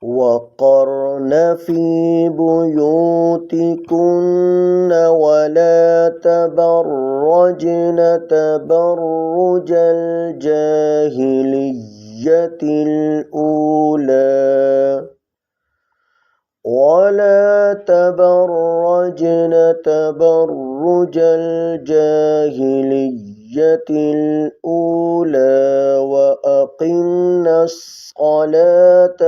وقرن في بيوتكن ولا تبرجن تبرج الجاهلية الأولى ولا تبرجن تبرج الجاهلية الأولى وأقمنا الصلاة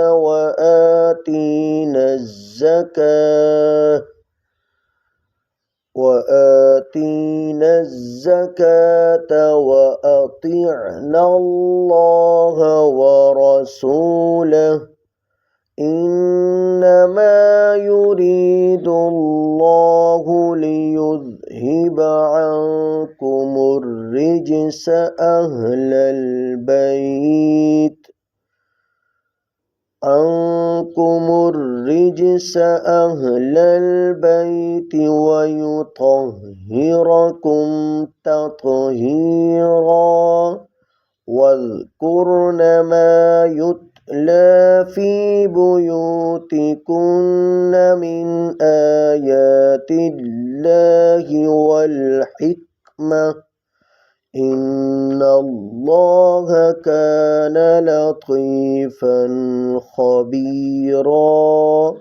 وآتينا الزكاة وأطعنا الله ورسوله إنما يريد الله ليذهب عنكم الرجس أهل البيت ويطهركم تطهيرا واذكرن ما يتلى في بيوتكن من آيات الله والحكمة إن الله كان لطيفا خبيرا.